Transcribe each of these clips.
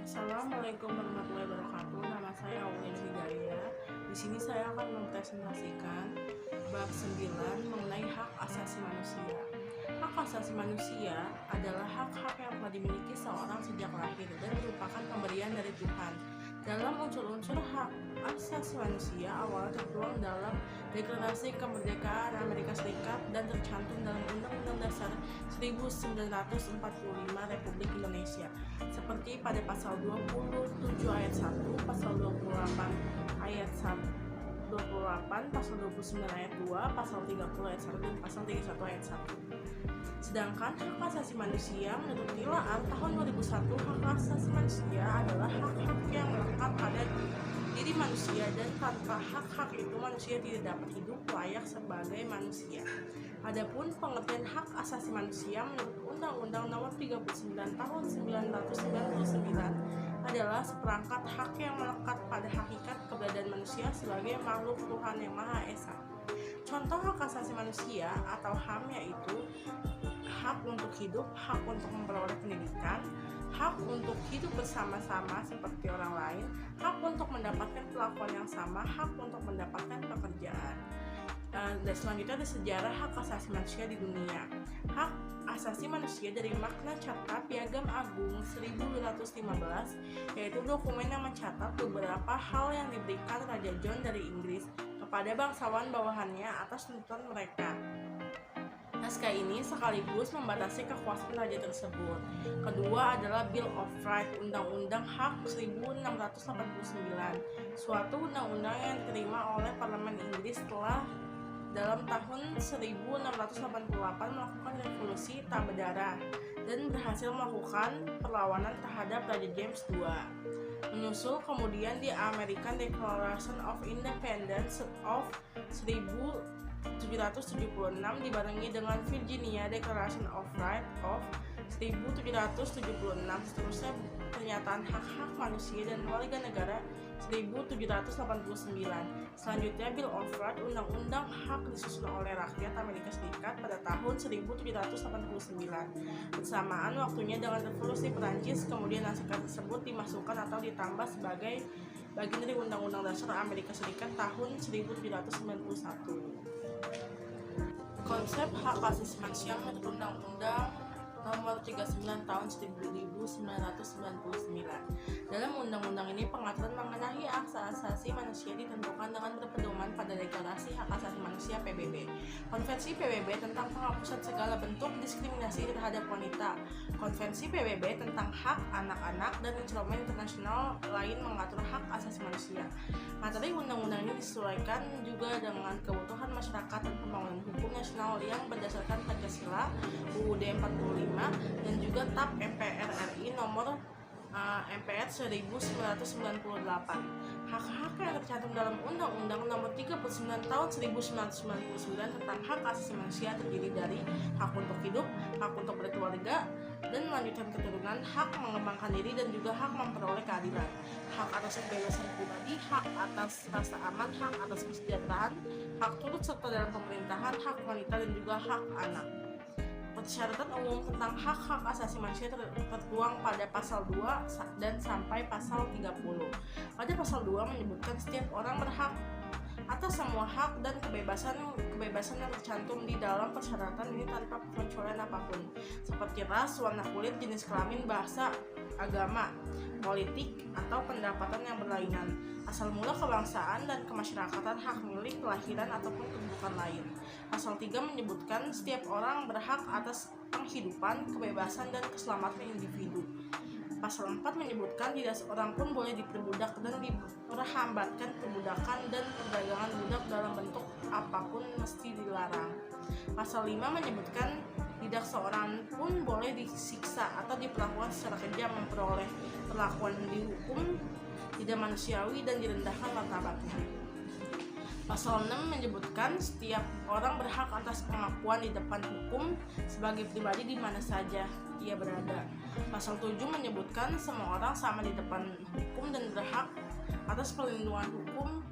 Assalamualaikum warahmatullahi wabarakatuh. Nama saya Aulia Hidayah. Di sini saya akan mempresentasikan bab 9 mengenai hak asasi manusia. Hak asasi manusia adalah hak-hak yang telah dimiliki seorang sejak lahir dan merupakan pemberian dari Tuhan. Dalam unsur-unsur hak asasi manusia awalnya tertuang dalam Deklarasi Kemerdekaan Amerika Serikat dan tercantum dalam Undang-Undang Dasar 1945 Republik Indonesia, seperti pada pasal 27 ayat 1, pasal 28 ayat 28, pasal 29 ayat 2, pasal 30 ayat 1, dan pasal 31 ayat 1. Sedangkan hak asasi manusia menurut Tilaan tahun 2001, hak asasi manusia adalah hak-hak yang melekat pada diri manusia, dan tanpa hak-hak itu manusia tidak dapat hidup layak sebagai manusia. Adapun pengertian hak asasi manusia menurut Undang-Undang Nomor 39 Tahun 1999 adalah seperangkat hak yang melekat pada hakikat keberadaan manusia sebagai makhluk Tuhan yang Maha Esa. Contoh hak asasi manusia atau HAM yaitu hak untuk hidup, hak untuk memperoleh pendidikan, hak untuk hidup bersama-sama seperti orang lain, hak untuk mendapatkan perlakuan yang sama, hak untuk mendapatkan pekerjaan. Dan selanjutnya ada sejarah hak asasi manusia di dunia. Hak asasi manusia dari makna Carta Piagam Agung 1215, yaitu dokumen yang mencatat beberapa hal yang diberikan Raja John dari Inggris kepada bangsawan bawahannya atas tuntutan mereka. Naskah ini sekaligus membatasi kekuasaan raja tersebut. Kedua adalah Bill of Rights, Undang-Undang Hak 1689, suatu undang-undang yang diterima oleh Parlemen Inggris setelah dalam tahun 1688 melakukan revolusi tak berdarah dan berhasil melakukan perlawanan terhadap Raja James II. Menyusul kemudian di American Declaration of Independence of 1776 dibarengi dengan Virginia Declaration of Rights of 1776, seterusnya pernyataan hak-hak manusia dan warga negara 1789. Selanjutnya Bill of Rights, undang-undang hak disusun oleh rakyat Amerika Serikat pada tahun 1789. Bersamaan waktunya dengan revolusi Perancis, kemudian naskah tersebut dimasukkan atau ditambah sebagai bagian dari Undang-Undang Dasar Amerika Serikat tahun 1791. Konsep hak asasi manusia menurut Undang-Undang Nomor 39 Tahun 1999. Dalam undang-undang ini pengaturan mengenai hak asasi manusia ditentukan dengan berpedoman pada Deklarasi Hak Asasi Manusia PBB, Konvensi PBB tentang penghapusan segala bentuk diskriminasi terhadap wanita, Konvensi PBB tentang hak anak-anak, dan instrumen internasional lain mengatur hak asasi manusia. Materi undang-undang ini disesuaikan juga dengan kebutuhan masyarakat dan pembangunan hukum nasional yang berdasarkan Pancasila, UUD 45, dan juga TAP MPR RI nomor MPR 1998. Hak-hak yang tercantum dalam Undang-Undang Nomor 39 Tahun 1999 tentang hak asasi manusia terdiri dari hak untuk hidup, hak untuk berkeluarga dan melanjutkan keturunan, hak mengembangkan diri, dan juga hak memperoleh keadilan, hak atas kebebasan pribadi, hak atas rasa aman, hak atas kesejahteraan, hak turut serta dalam pemerintahan, hak wanita, dan juga hak anak. Persyaratan umum tentang hak-hak asasi manusia tertuang pada pasal 2 dan sampai pasal 30. Pada pasal 2 menyebutkan setiap orang berhak atas semua hak dan kebebasan yang tercantum di dalam persyaratan ini tanpa pengecualian apapun, seperti ras, warna kulit, jenis kelamin, bahasa, agama, politik, atau pendapatan yang berlainan, asal mula kebangsaan dan kemasyarakatan, hak milik, kelahiran, ataupun kedudukan lain. Pasal 3 menyebutkan setiap orang berhak atas penghidupan, kebebasan, dan keselamatan individu. Pasal 4 menyebutkan tidak seorang pun boleh diperbudak dan diperhambatkan perbudakan dan perdagangan budak dalam bentuk apapun mesti dilarang. Pasal 5 menyebutkan tidak seorang pun boleh disiksa atau diperlakukan secara kejam, memperoleh perlakuan dihukum tidak manusiawi, dan direndahkan martabatnya. Pasal 6 menyebutkan setiap orang berhak atas pengakuan di depan hukum sebagai pribadi di mana saja ia berada. Pasal 7 menyebutkan semua orang sama di depan hukum dan berhak atas perlindungan hukum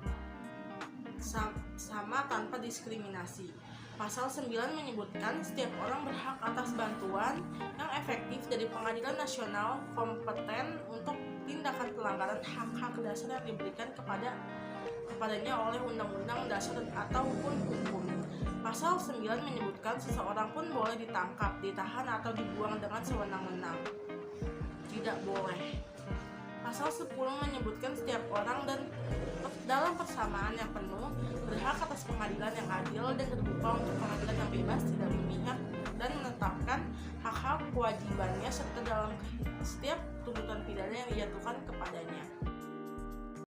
sama tanpa diskriminasi. Pasal 9 menyebutkan setiap orang berhak atas bantuan yang efektif dari pengadilan nasional kompeten untuk tindakan pelanggaran hak-hak dasar yang diberikan kepadanya oleh undang-undang dasar atau hukum. Pasal 9 menyebutkan seseorang pun boleh ditangkap, ditahan atau dibuang dengan sewenang-wenang. Tidak boleh. Pasal 10 menyebutkan setiap orang dan dalam persamaan yang penuh berhak atas pengadilan yang adil dan terbuka untuk pengadilan yang bebas, tidak memihak, dan menetapkan hak-hak kewajibannya serta dalam setiap tuntutan pidana yang dijatuhkan kepadanya.